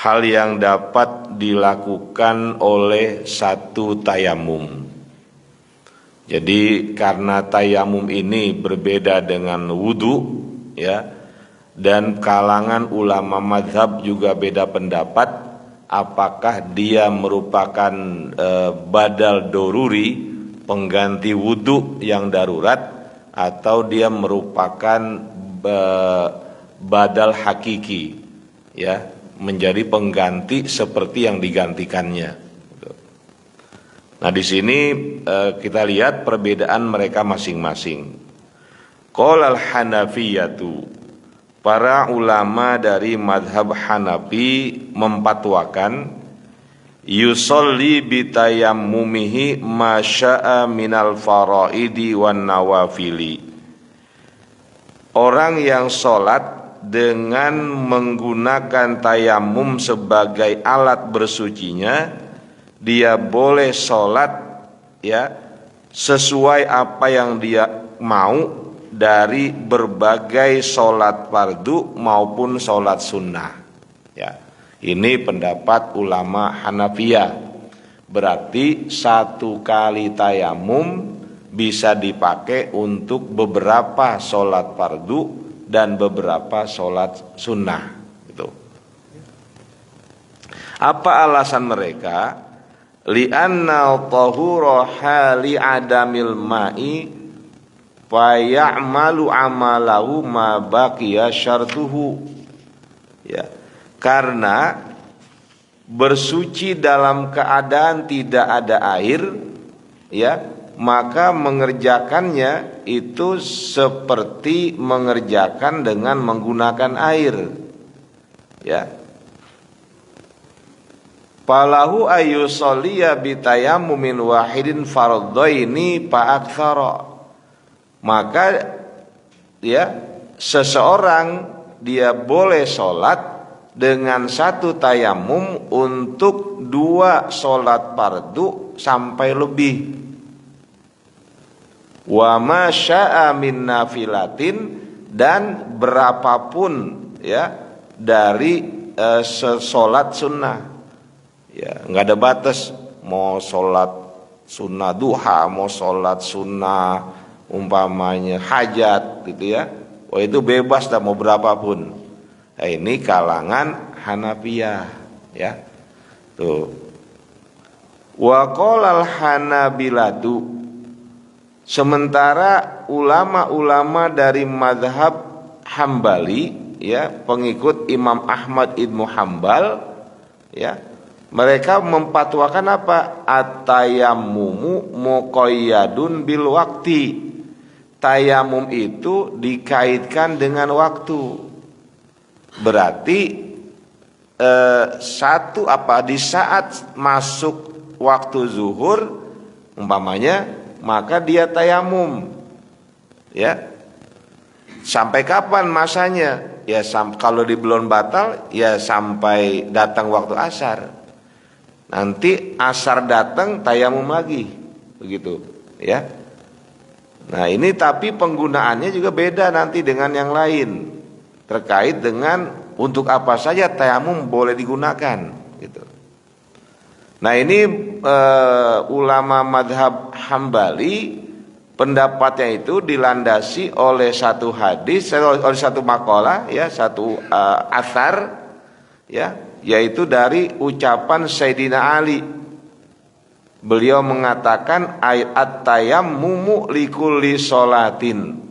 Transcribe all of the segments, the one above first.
hal yang dapat dilakukan oleh satu tayamum. Jadi karena tayamum ini berbeda dengan wudu, ya, dan kalangan ulama mazhab juga beda pendapat apakah dia merupakan badal doruri, pengganti wudu yang darurat, atau dia merupakan badal hakiki, ya, menjadi pengganti seperti yang digantikannya. Nah, di sini kita lihat perbedaan mereka masing-masing. Qaulal Hanafiyatu, para ulama dari madhab Hanafi memfatwakan yusolli bitayammumihi ma syaa minal faraidi wan nawafili. Orang yang sholat dengan menggunakan tayamum sebagai alat bersucinya, dia boleh sholat, ya, sesuai apa yang dia mau dari berbagai sholat fardu maupun sholat sunnah, ya. Ini pendapat ulama Hanafiyah. Berarti satu kali tayamum bisa dipakai untuk beberapa sholat fardu dan beberapa sholat sunnah, gitu. Apa alasan mereka? Li'anna tahura hali adamil ma'i fa ya'malu amalahu ma baqiya syartuhu, ya, karena bersuci dalam keadaan tidak ada air, ya, maka mengerjakannya itu seperti mengerjakan dengan menggunakan air, ya. Falahu ayyusolliya bitayammumin wahidin fardhaini fa aktsara. Maka, ya, seseorang dia boleh sholat dengan satu tayamum untuk 2 sholat fardu sampai lebih. Wa ma syaa min nafilatin, dan berapapun, ya, dari sholat sunnah. Ya, nggak ada batas, mau sholat sunnah duha, mau sholat sunnah umpamanya hajat, gitu, ya. Oh, itu bebas, dah mau berapapun. Nah, ini kalangan Hanafiyah, ya. Tuh. Wa qolal Hanabilatu, sementara ulama-ulama dari madhab Hambali, ya, pengikut Imam Ahmad ibnu Hambal, ya, mereka memfatwakan apa? At-tayammumu muqayyadun bil waqti. Tayamum itu dikaitkan dengan waktu. Berarti di saat masuk waktu zuhur umpamanya, maka dia tayamum, ya. Sampai kapan masanya? Ya, kalau di belum batal, ya sampai datang waktu asar. Nanti asar datang tayamum lagi, begitu, ya. Nah, ini tapi penggunaannya juga beda nanti dengan yang lain, terkait dengan untuk apa saja tayamum boleh digunakan, gitu. Nah, ini ulama madhab Hambali pendapatnya itu dilandasi oleh satu hadis, oleh satu makalah, ya, satu athar, ya, yaitu dari ucapan Sayyidina Ali. Beliau mengatakan at-tayammumu likulli sholatin.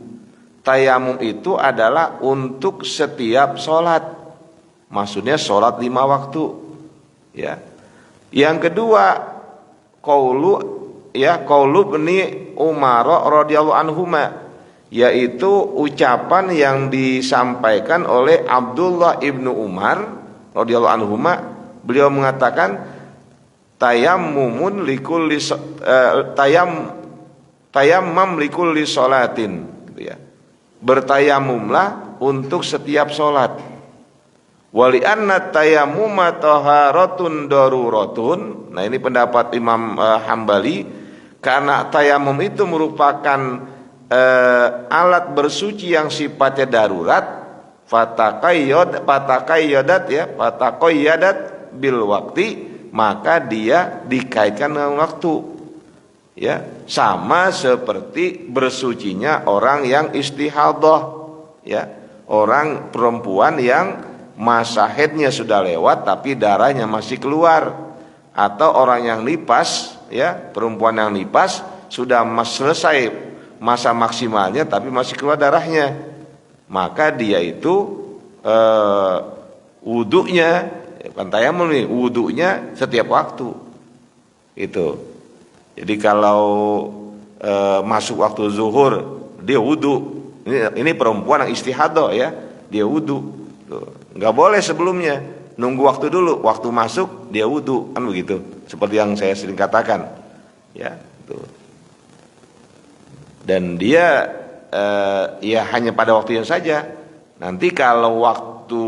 Tayamum itu adalah untuk setiap sholat. Maksudnya sholat 5 waktu, ya. Yang kedua, qaulu Ibni Umar radhiyallahu anhuma, yaitu ucapan yang disampaikan oleh Abdullah ibnu Umar radhiyallahu anhuma. Beliau mengatakan tayammumun likulli tayammam likulli sholatin, gitu, ya. Bertayamumlah untuk setiap sholat. Wali anna tayammuma taharatun daruratun. Nah, ini pendapat Imam Hambali, karena tayamum itu merupakan alat bersuci yang sifatnya darurat. fataqayyadat bil waktu, maka dia dikaitkan dengan waktu. Ya, sama seperti bersucinya orang yang istihadah, ya, orang perempuan yang masa haidnya sudah lewat tapi darahnya masih keluar, atau orang yang nipas, ya, perempuan yang nipas sudah selesai masa maksimalnya tapi masih keluar darahnya, maka dia itu wudunya, tayamum nih, wudunya setiap waktu itu. Jadi kalau masuk waktu zuhur dia wudu, ini perempuan yang istihadah, ya, dia wudu. Nggak boleh sebelumnya, nunggu waktu dulu, waktu masuk dia wudu, kan begitu. Seperti yang saya sering katakan, ya. Tuh. Dan dia ya hanya pada waktunya saja. Nanti kalau waktu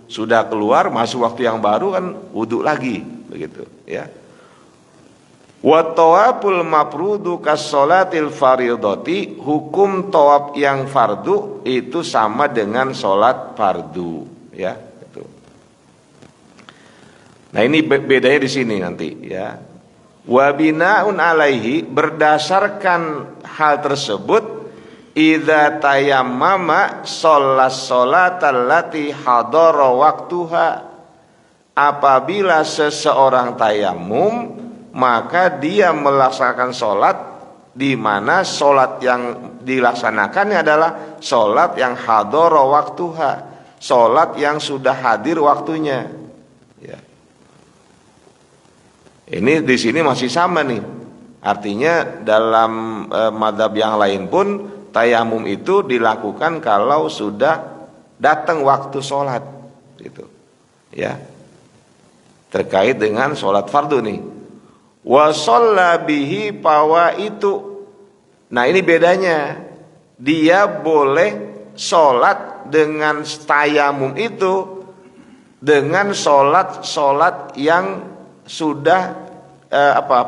sudah keluar, masuk waktu yang baru, kan wudu lagi, begitu, ya. Wa tawaful mafrudu kas-sholatil fardhati, hukum tawaf yang fardu itu sama dengan sholat fardu, ya, itu. Nah, ini bedanya di sini nanti, ya. Wa binaun alaihi, berdasarkan hal tersebut, idza tayammama sholatal lati hadara waktuha, apabila seseorang tayamum maka dia melaksanakan sholat di mana sholat yang dilaksanakannya adalah sholat yang hadara waktuha, sholat yang sudah hadir waktunya. Ya. Ini di sini masih sama nih. Artinya dalam madhab yang lain pun tayamum itu dilakukan kalau sudah datang waktu sholat, gitu. Ya. Terkait dengan sholat fardu nih. Wa shalla bihi fawaitu. Nah, ini bedanya. Dia boleh sholat dengan tayamum itu dengan sholat yang sudah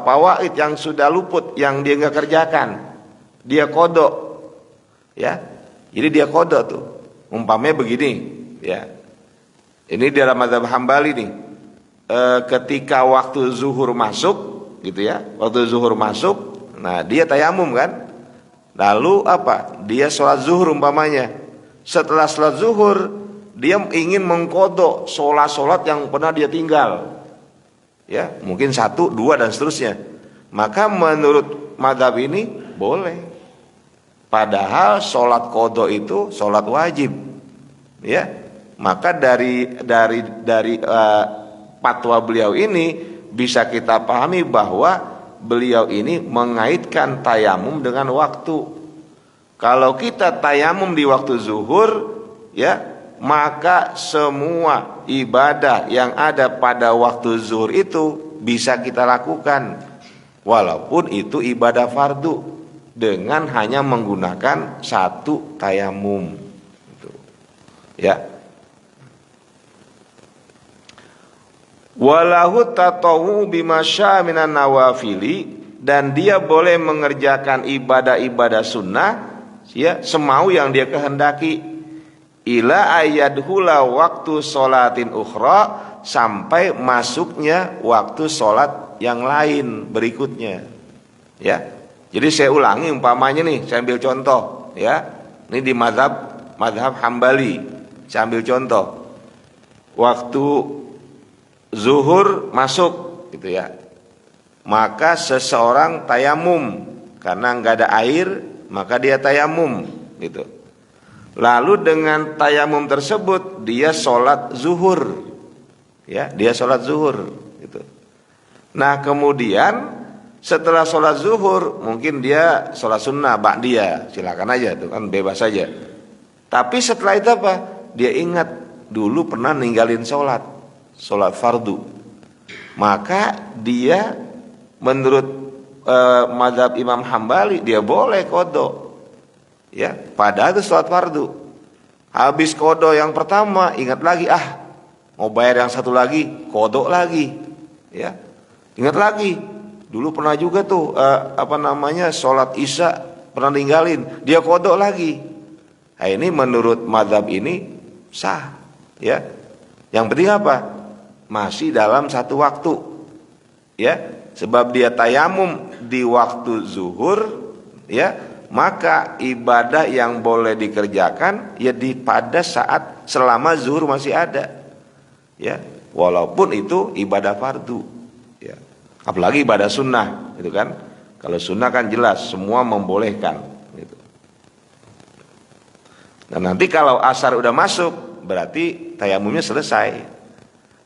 fawaid, yang sudah luput, yang dia nggak kerjakan, dia kodok, ya. Jadi dia kodok tuh. Umpamanya begini, ya. Ini dalam mazhab Hambali nih. Ketika waktu zuhur masuk, gitu ya, waktu zuhur masuk, nah dia tayamum kan, lalu apa? Dia sholat zuhur umpamanya. Setelah sholat zuhur, dia ingin mengkodok sholat yang pernah dia tinggal, ya, mungkin 1, 2 dan seterusnya. Maka menurut madhab ini boleh. Padahal sholat kodok itu sholat wajib, ya. Maka dari fatwa beliau ini bisa kita pahami bahwa beliau ini mengaitkan tayamum dengan waktu. Kalau kita tayamum di waktu zuhur, ya, maka semua ibadah yang ada pada waktu zuhur itu bisa kita lakukan, walaupun itu ibadah fardu, dengan hanya menggunakan 1 tayamum, gitu. Ya. Walahu tatawu bimasya minan nawafili, dan dia boleh mengerjakan ibadah-ibadah sunnah, ya, semau yang dia kehendaki, ila ayadhula waktu sholatin ukhra, sampai masuknya waktu sholat yang lain berikutnya, ya. Jadi saya ulangi umpamanya nih, saya ambil contoh, ya. Ini di mazhab Hambali, saya ambil contoh. Waktu zuhur masuk, gitu ya, maka seseorang tayamum karena nggak ada air, maka dia tayamum, gitu. Lalu dengan tayamum tersebut dia sholat zuhur, ya, dia sholat zuhur, gitu. Nah, kemudian setelah sholat zuhur mungkin dia sholat sunnah ba'diyah, silakan aja tuh, kan bebas saja. Tapi setelah itu apa? Dia ingat dulu pernah ninggalin sholat fardu, maka dia menurut mazhab Imam Hambali dia boleh kodok, ya, padahal itu sholat fardu. Habis kodok yang pertama, ingat lagi, mau bayar yang 1 lagi, kodok lagi, ya, ingat lagi dulu pernah juga tuh sholat isya pernah ninggalin, dia kodok lagi. Nah, ini menurut mazhab ini sah, ya. Yang penting apa? Masih dalam satu waktu, ya. Sebab dia tayamum di waktu zuhur, ya, maka ibadah yang boleh dikerjakan ya pada saat selama zuhur masih ada, ya. Walaupun itu ibadah fardu, ya. Apalagi ibadah sunnah, gitu kan? Kalau sunnah kan jelas semua membolehkan, gitu. Dan nanti kalau asar udah masuk, berarti tayamumnya selesai.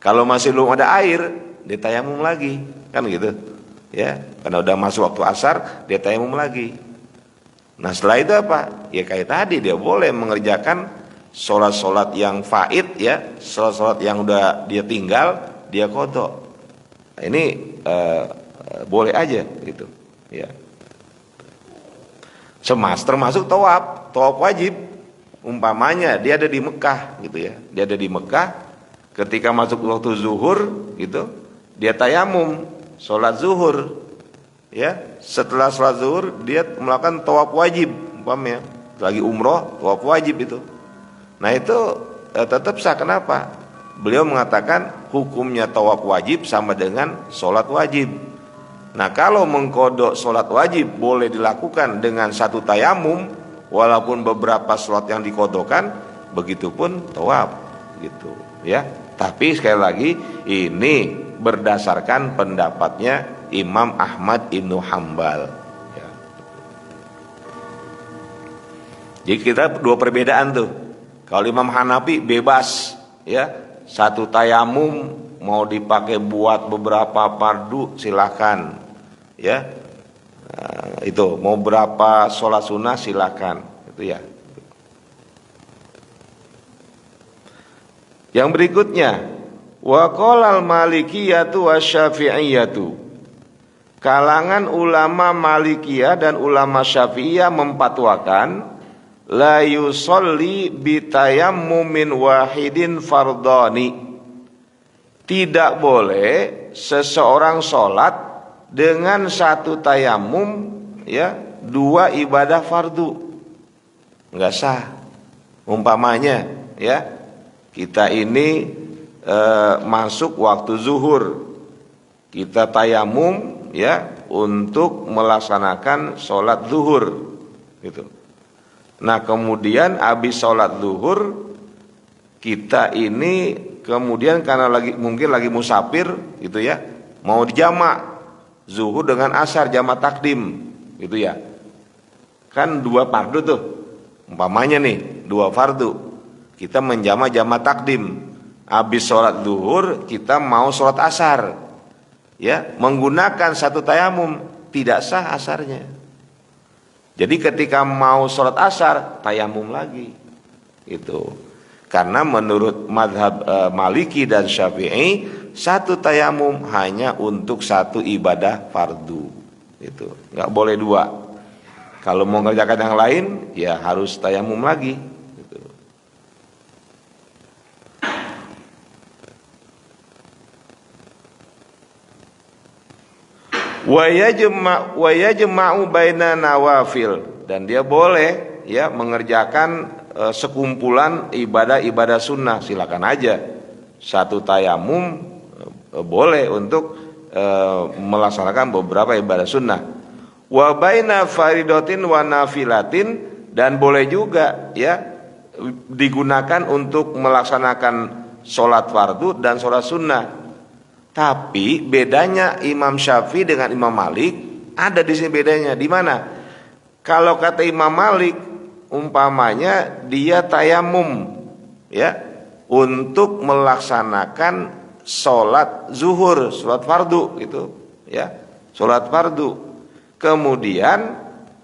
Kalau masih belum ada air, dia tayamum lagi, kan gitu, ya. Karena udah masuk waktu asar, dia tayamum lagi. Nah setelah itu apa? Ya kayak tadi, dia boleh mengerjakan sholat-sholat yang faid, ya, sholat-sholat yang udah dia tinggal, dia qadha. Nah, ini boleh aja, gitu, ya. Termasuk tawaf wajib. Umpamanya dia ada di Mekah, gitu ya, dia ada di Mekah, ketika masuk waktu zuhur, gitu, dia tayamum, sholat zuhur, ya. Setelah sholat zuhur dia melakukan tawaf wajib, umpamanya lagi umroh, tawaf wajib itu. Nah itu tetap sah. Kenapa? Beliau mengatakan hukumnya tawaf wajib sama dengan sholat wajib. Nah kalau mengkodok sholat wajib boleh dilakukan dengan satu tayamum, walaupun beberapa sholat yang dikodokan, begitupun tawaf, gitu, ya. Tapi sekali lagi ini berdasarkan pendapatnya Imam Ahmad Ibnu Hambal, ya. Jadi kita dua perbedaan tuh. Kalau Imam Hanafi bebas, ya, satu tayamum mau dipakai buat beberapa fardu silakan, ya. Nah, itu mau berapa sholat sunnah silakan, itu ya. Yang berikutnya, wa qalal malikiyatu wasyafi'iyatu. Kalangan ulama Malikiyah dan ulama Syafi'iyah memfatwakan la yusolli bitayammumin wahidin fardhani. Tidak boleh seseorang sholat dengan satu tayamum, ya, dua ibadah fardu. Enggak sah. Umpamanya, ya, kita ini masuk waktu zuhur, kita tayamum, ya, untuk melaksanakan sholat zuhur, gitu. Nah kemudian habis sholat zuhur, kita ini kemudian karena mungkin lagi musafir, gitu ya, mau dijamak zuhur dengan asar, jamak takdim, gitu ya. Kan dua fardu tuh, umpamanya nih dua fardu, kita menjamak jamak takdim. Habis sholat zuhur kita mau sholat asar, ya, menggunakan satu tayamum, tidak sah asarnya. Jadi ketika mau sholat asar tayamum lagi, itu karena menurut madhab Maliki dan Syafi'i satu tayamum hanya untuk satu ibadah fardu, itu nggak boleh dua. Kalau mau mengerjakan yang lain ya harus tayamum lagi, gitu. Wa yajma'u baina nawafil, dan dia boleh, ya, mengerjakan sekumpulan ibadah-ibadah sunnah, silakan aja. Satu tayamum boleh untuk melaksanakan beberapa ibadah sunnah. Wa baina faridatin wa nafilatin, dan boleh juga, ya, digunakan untuk melaksanakan sholat fardu dan sholat sunnah. Tapi bedanya Imam Syafi'i dengan Imam Malik ada di sini bedanya. Di mana? Kalau kata Imam Malik, umpamanya dia tayamum, ya, untuk melaksanakan sholat zuhur, sholat fardu, gitu, ya, sholat fardu. Kemudian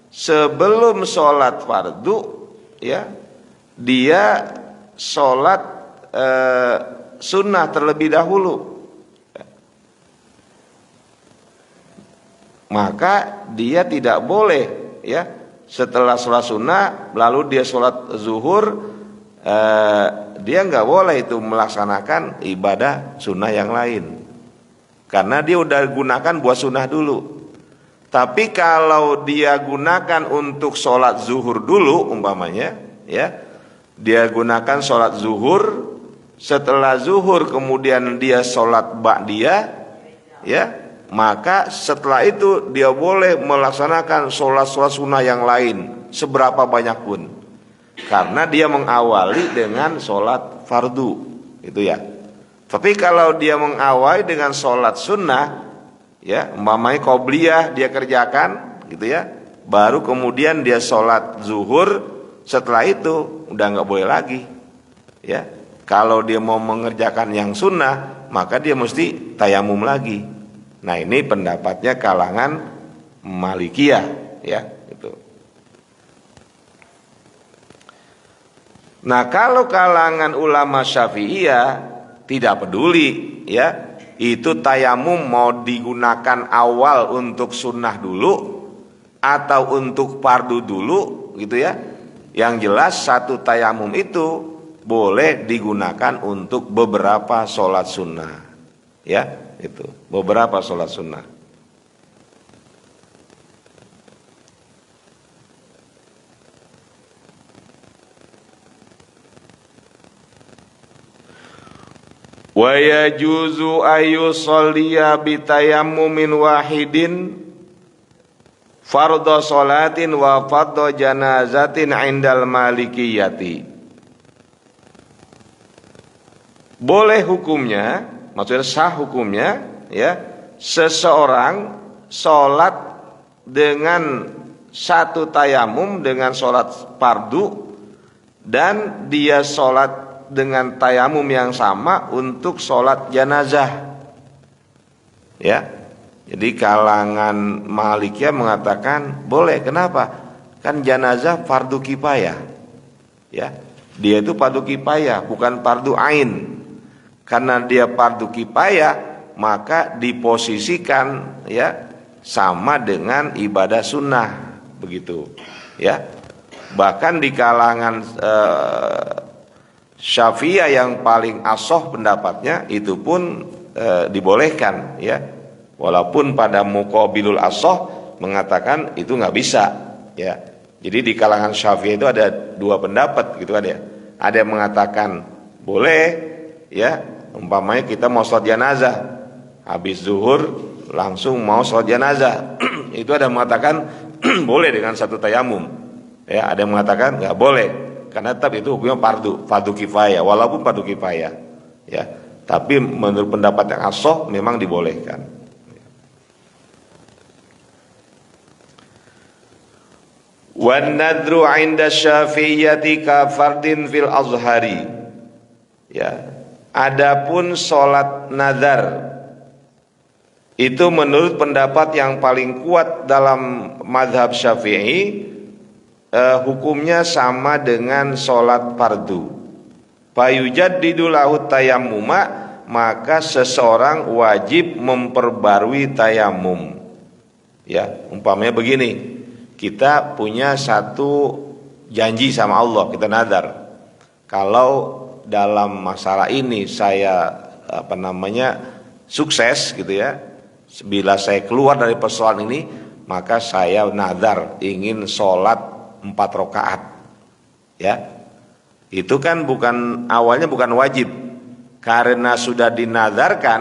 sebelum sholat fardu, ya, dia sholat sunnah terlebih dahulu. Maka dia tidak boleh, ya, setelah sholat sunnah lalu dia sholat zuhur, dia nggak boleh itu melaksanakan ibadah sunnah yang lain, karena dia udah gunakan buat sunnah dulu. Tapi kalau dia gunakan untuk sholat zuhur dulu, umpamanya, ya, dia gunakan sholat zuhur, setelah zuhur kemudian dia sholat ba'diyah, ya, maka setelah itu dia boleh melaksanakan sholat sunnah yang lain seberapa banyak pun, karena dia mengawali dengan sholat fardu, itu ya. Tapi kalau dia mengawali dengan sholat sunnah, ya, umpamanya qobliyah dia kerjakan, gitu ya, baru kemudian dia sholat zuhur, setelah itu udah nggak boleh lagi, ya. Kalau dia mau mengerjakan yang sunnah, maka dia mesti tayamum lagi. Nah, ini pendapatnya kalangan Malikiyah, ya, itu. Nah, kalau kalangan ulama Syafi'iyah tidak peduli, ya, itu tayamum mau digunakan awal untuk sunnah dulu atau untuk fardu dulu, gitu ya. Yang jelas satu tayamum itu boleh digunakan untuk beberapa sholat sunnah, ya, itu beberapa sholat sunnah. Wa yajuzu ayyusalliya bitayammumin wahidin fardhu sholatin wa fardhu janazatin indal malikiyati. Boleh hukumnya, maksudnya sah hukumnya, ya, seseorang sholat dengan satu tayamum dengan sholat fardu, dan dia sholat dengan tayamum yang sama untuk sholat jenazah, ya. Jadi kalangan Malikiyah mengatakan boleh. Kenapa? Kan jenazah fardu kifayah, ya. Dia itu fardu kifayah, bukan fardu ain. Karena dia fardu kifayah, maka diposisikan, ya, sama dengan ibadah sunnah, begitu, ya. Bahkan di kalangan Syafi'iyah yang paling asoh pendapatnya itu pun dibolehkan, ya. Walaupun pada muqabilul asoh mengatakan itu nggak bisa, ya. Jadi di kalangan Syafi'iyah itu ada dua pendapat, gitu kan, ya. Ada yang mengatakan boleh, ya. Umpamanya kita mau sholat jenazah, habis zuhur langsung mau sholat jenazah, itu ada yang mengatakan boleh dengan satu tayamum, ya. Ada yang mengatakan nggak boleh, karena tetap itu hukumnya fardu kifayah, walaupun fardu kifayah, ya. Tapi menurut pendapat yang asoh memang dibolehkan. Wan nadru 'inda Syafi'iyyati ka fardin fil azhari, ya. Adapun sholat nazar itu menurut pendapat yang paling kuat dalam mazhab Syafi'i, hukumnya sama dengan sholat fardu. Fayujaddidu lahu tayammuma, maka seseorang wajib memperbarui tayamum, ya. Umpamanya begini, kita punya satu janji sama Allah, kita nazar, kalau dalam masalah ini saya sukses, gitu ya, bila saya keluar dari persoalan ini, maka saya nazar ingin sholat 4 rakaat, ya. Itu kan awalnya bukan wajib, karena sudah dinazarkan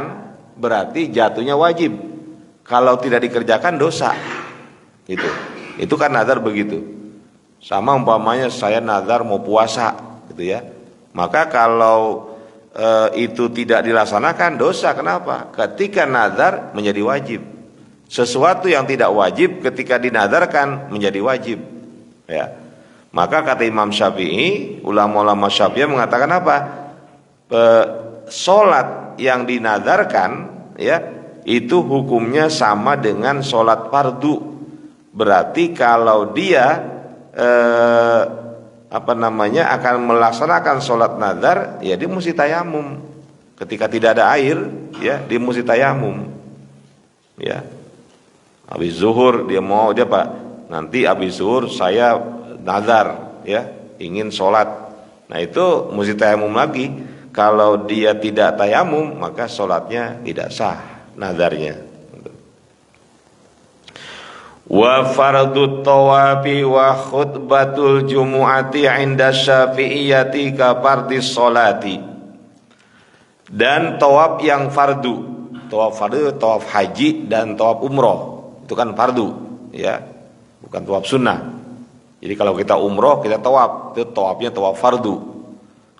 berarti jatuhnya wajib. Kalau tidak dikerjakan dosa, gitu. Itu kan nazar begitu. Sama umpamanya saya nazar mau puasa, gitu ya. Maka kalau itu tidak dilaksanakan dosa. Kenapa? Ketika nazar menjadi wajib. Sesuatu yang tidak wajib ketika dinazarkan menjadi wajib, ya. Maka kata Imam Syafi'i, ulama-ulama Syafi'i mengatakan apa? Sholat yang dinazarkan, ya, itu hukumnya sama dengan sholat fardu. Berarti kalau dia akan melaksanakan sholat nazar, ya dia mesti tayamum. Ketika tidak ada air, ya dia mesti tayamum, ya. Habis zuhur dia nanti habis zuhur saya nazar, ya, ingin sholat. Nah itu mesti tayamum lagi. Kalau dia tidak tayamum, maka sholatnya tidak sah nazarnya. Wa fardut tawafi wa khutbatul jumu'ati 'inda Syafi'iyyati ka fardis sholati. Dan tawaf yang fardu, tawaf fardu, tawaf haji dan tawaf umroh itu kan fardu, ya, bukan tawaf sunnah. Jadi kalau kita umroh kita tawaf, itu tawafnya tawaf fardu.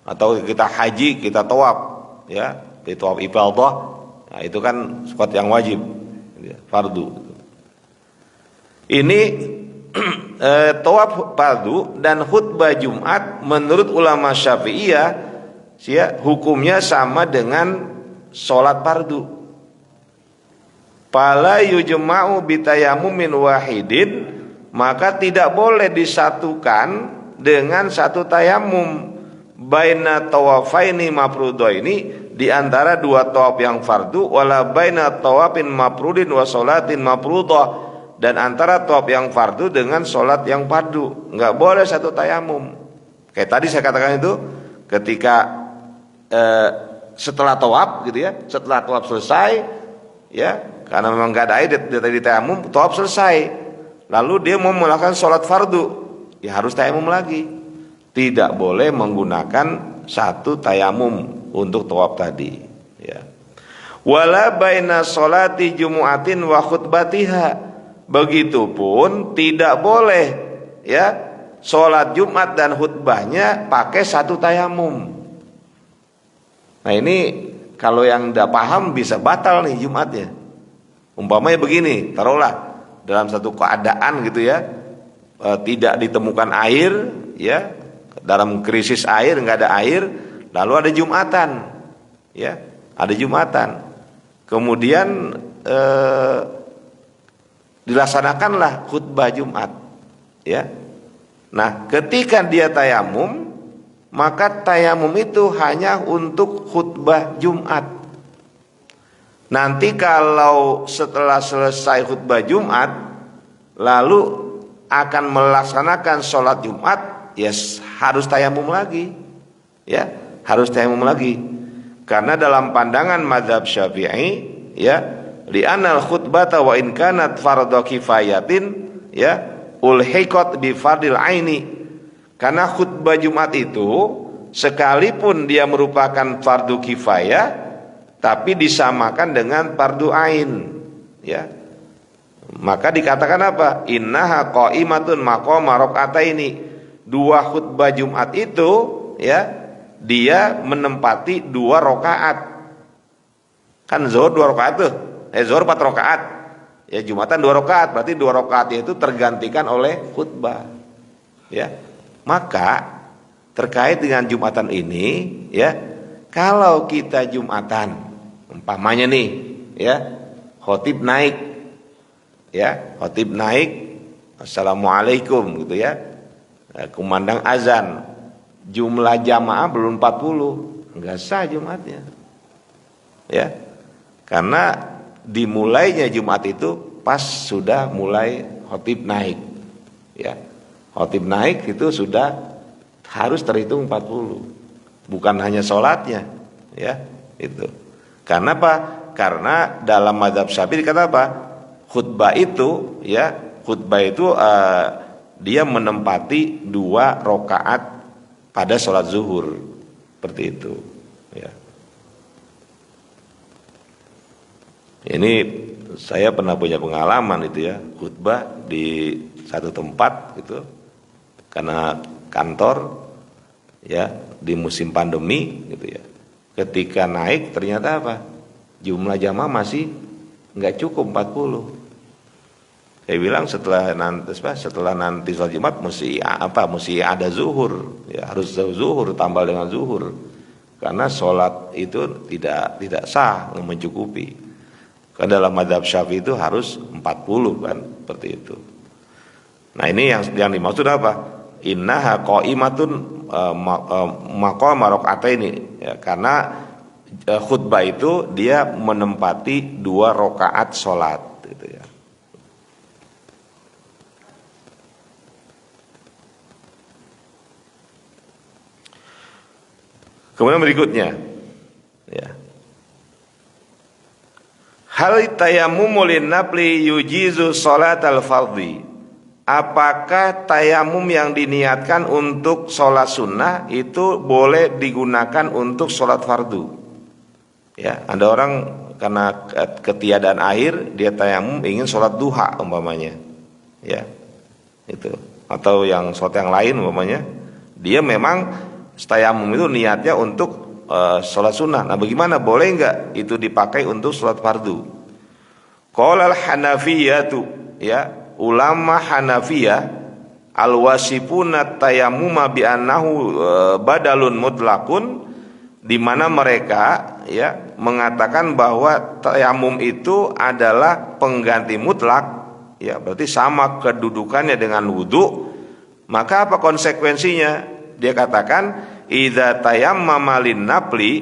Atau kita haji kita tawaf, ya, di tawaf ifadah, nah itu kan sesuatu yang wajib, ya, fardu. Ini tawaf fardu dan khutbah Jumat menurut ulama Syafi'iyah, ya, hukumnya sama dengan sholat fardu. Fala yujma'u bitayamumin wahidin, maka tidak boleh disatukan dengan satu tayamum baina tawafaini mafrudaini, di antara dua tawaf yang fardu, wala baina tawafin mafrudin wa sholatin mafrudah, dan antara tawaf yang fardu dengan sholat yang fardu. Enggak boleh satu tayamum. Kayak tadi saya katakan itu, ketika setelah tawaf gitu ya, setelah tawaf selesai, ya, karena memang enggak ada air di tayamum, tawaf selesai, lalu dia mau melakukan sholat fardu, ya harus tayamum lagi. Tidak boleh menggunakan satu tayamum untuk tawaf tadi, ya. Wala baina sholati jumu'atin wa khutbatiha, begitupun tidak boleh, ya, sholat Jumat dan khutbahnya pakai satu tayamum. Nah ini kalau yang tidak paham bisa batal nih Jumatnya. Umpamanya begini, taruhlah dalam satu keadaan gitu ya, tidak ditemukan air, ya, dalam krisis air, nggak ada air, lalu ada Jumatan, ya, ada Jumatan, kemudian dilaksanakanlah khutbah Jumat, ya. Nah, ketika dia tayamum, maka tayamum itu hanya untuk khutbah Jumat. Nanti kalau setelah selesai khutbah Jumat lalu akan melaksanakan sholat Jumat, ya harus tayamum lagi, ya, harus tayamum lagi. Karena dalam pandangan mazhab Syafi'i, ya, li'anal khutbata wa in kanat fardhu kifayatin, ya, ulhiqat bi fardil aini. Karena khutbah Jumat itu sekalipun dia merupakan fardu kifayah, tapi disamakan dengan fardu ain, ya. Maka dikatakan apa? Innaha qa'imatun maqama raka'ataini. Dua khutbah Jumat itu, ya, dia menempati 2 rakaat. Kan zuhur 2 rakaat tuh. Zuhur 4 rakaat, ya, Jumatan 2 rakaat, berarti 2 rakaatnya itu tergantikan oleh khutbah, ya. Maka terkait dengan Jumatan ini, ya, kalau kita Jumatan, umpamanya nih, ya, khotib naik, ya, khotib naik, assalamualaikum gitu ya, kumandang azan, jumlah jamaah belum 40, enggak sah Jumatnya, ya, karena dimulainya Jumat itu pas sudah mulai khotib naik, ya, khotib naik itu sudah harus terhitung 40, bukan hanya sholatnya, ya, itu. Karena apa? Karena dalam mazhab Syafi'i kata apa? Khutbah itu, ya, khutbah itu dia menempati 2 rakaat pada sholat zuhur, seperti itu, ya. Ini saya pernah punya pengalaman itu, ya, khutbah di satu tempat gitu, karena kantor, ya, di musim pandemi gitu ya. Ketika naik ternyata apa? Jumlah jamaah masih nggak cukup 40. Saya bilang setelah nanti sholat Jumat mesti ada zuhur, ya, harus zuhur tambah dengan zuhur, karena sholat itu tidak sah, mencukupi. Karena dalam mazhab Syafi'i itu harus 40 kan, seperti itu. Nah ini yang dimaksud apa? Innaha qa'imatun maqama raka'ataini, ya, karena khutbah itu dia menempati 2 rakaat sholat, gitu ya. Kemudian berikutnya, ya, Hal tayammum lin nafli yujizu salatal fardhi. Apakah tayamum yang diniatkan untuk sholat sunnah itu boleh digunakan untuk sholat fardu? Ya, ada orang karena ketiadaan air dia tayamum ingin sholat duha umpamanya, ya itu, atau yang sholat yang lain umpamanya, dia memang tayamum itu niatnya untuk sholat sunnah. Nah, bagaimana, boleh nggak itu dipakai untuk sholat fardu? Qala al-Hanafiyatu, ya, ulama Hanafiyah al-wasifuna tayammuma bi annahu badalun mutlaqun, di mana mereka ya mengatakan bahwa tayamum itu adalah pengganti mutlak, ya berarti sama kedudukannya dengan wudu. Maka apa konsekuensinya? Dia katakan idza tayammama lin nafli,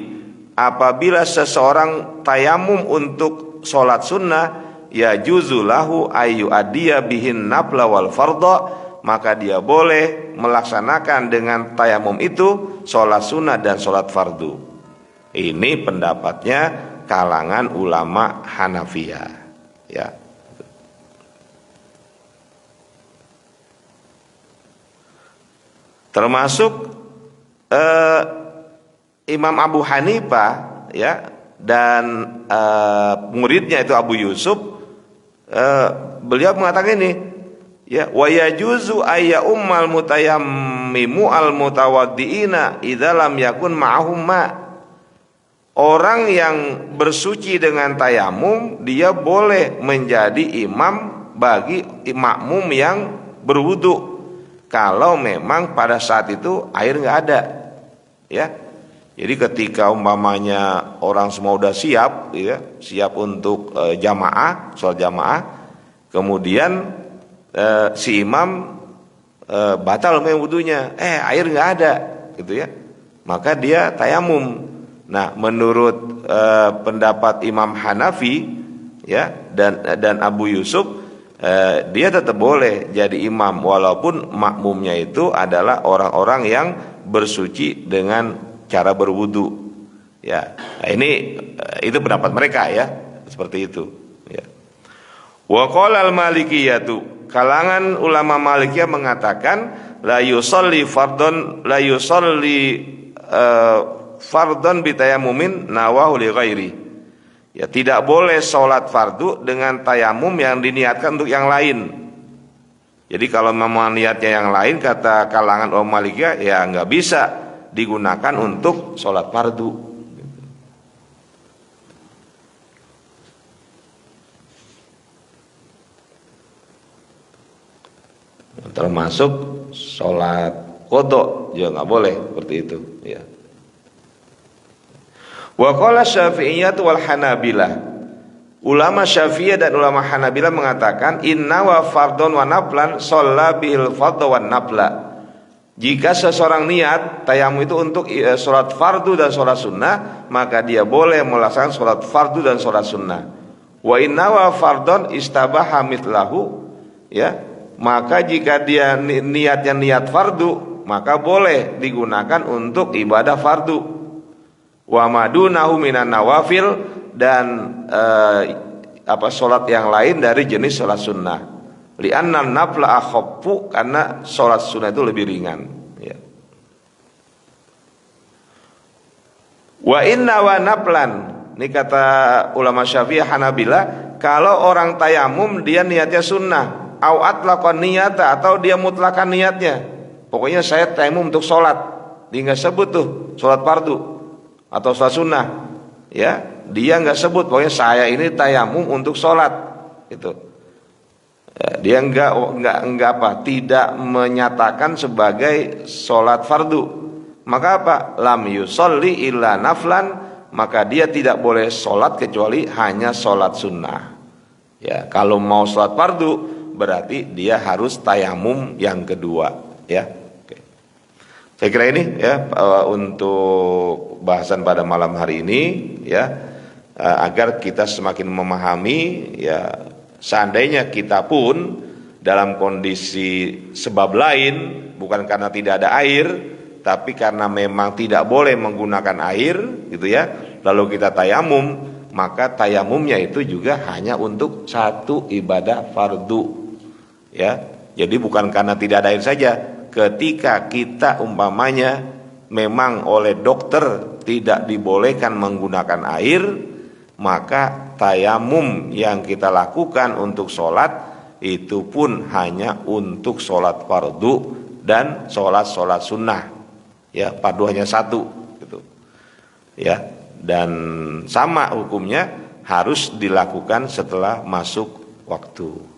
apabila seseorang tayamum untuk sholat sunnah, ya juzulahu ayu adiya bihin nafla wal fardha, maka dia boleh melaksanakan dengan tayamum itu sholat sunnah dan sholat fardu. Ini pendapatnya kalangan ulama Hanafiyah, ya. Termasuk Imam Abu Hanifah, ya, dan muridnya itu Abu Yusuf, beliau mengatakan ini, ya, wa yajuzu ayya ummal mutayammimu al mutawaddiina idza lam yakun ma'ahum ma. Orang yang bersuci dengan tayamum, dia boleh menjadi imam bagi makmum yang berwudu kalau memang pada saat itu air nggak ada, ya. Jadi ketika umpamanya orang semua udah siap, ya, siap untuk jamaah, sholat jamaah, kemudian si imam batal wudunya, air nggak ada, gitu ya, maka dia tayamum. Nah, menurut pendapat Imam Hanafi, ya, dan Abu Yusuf, dia tetap boleh jadi imam walaupun makmumnya itu adalah orang-orang yang bersuci dengan cara berwudu, ya. Nah, itu pendapat mereka, ya, seperti itu, ya. Wa qala al-Malikiyatu, kalangan ulama Malikiyah mengatakan la yusalli fardhon bitayammumin nawahu li ghairi. Ya, tidak boleh sholat fardu dengan tayamum yang diniatkan untuk yang lain. Jadi kalau memang niatnya yang lain, kata kalangan ulama Malikiyah, ya nggak bisa digunakan untuk sholat fardu. Termasuk sholat qadha juga nggak boleh seperti itu, ya. Wa qala Syafi'iyyah wal Hanabilah. Ulama Syafi'iyah dan ulama Hanabilah mengatakan inna wa fardhon wa naflan shalla bil fardhu wan nafla. Jika seseorang niat tayamum itu untuk sholat fardu dan sholat sunnah, maka dia boleh melaksanakan sholat fardu dan sholat sunnah. Wa inna wa fardhon istabaha mithlahu, ya, maka jika dia niatnya niat fardu, maka boleh digunakan untuk ibadah fardu. Wa madunahu minan nawafil, dan sholat yang lain dari jenis sholat sunnah. Li'anna nafla akhaffu, karena sholat sunnah itu lebih ringan, ya. Wa inna wa naflan, ini kata ulama Syafi'i Hanabilah, kalau orang tayamum dia niatnya sunnah, au atlaqan niyata, atau dia mutlakan niatnya, pokoknya saya tayamum untuk sholat, dia nggak sebut tuh sholat fardu atau sholat sunnah, ya, dia nggak sebut pokoknya saya ini tayamum untuk sholat, gitu. Ya, dia nggak tidak menyatakan sebagai sholat fardu, maka apa? Lam yusolli illa naflan, maka dia tidak boleh sholat kecuali hanya sholat sunnah. Ya, kalau mau sholat fardu berarti dia harus tayamum yang kedua, ya. Saya kira ini, ya, untuk bahasan pada malam hari ini, ya, agar kita semakin memahami, ya, seandainya kita pun dalam kondisi sebab lain, bukan karena tidak ada air, tapi karena memang tidak boleh menggunakan air, gitu ya, lalu kita tayamum, maka tayamumnya itu juga hanya untuk satu ibadah fardu. Ya, jadi bukan karena tidak ada air saja. Ketika kita umpamanya memang oleh dokter tidak dibolehkan menggunakan air, maka tayamum yang kita lakukan untuk sholat itu pun hanya untuk sholat fardu dan sholat sunnah. Ya, fardu hanya satu, gitu. Ya, dan sama hukumnya harus dilakukan setelah masuk waktu.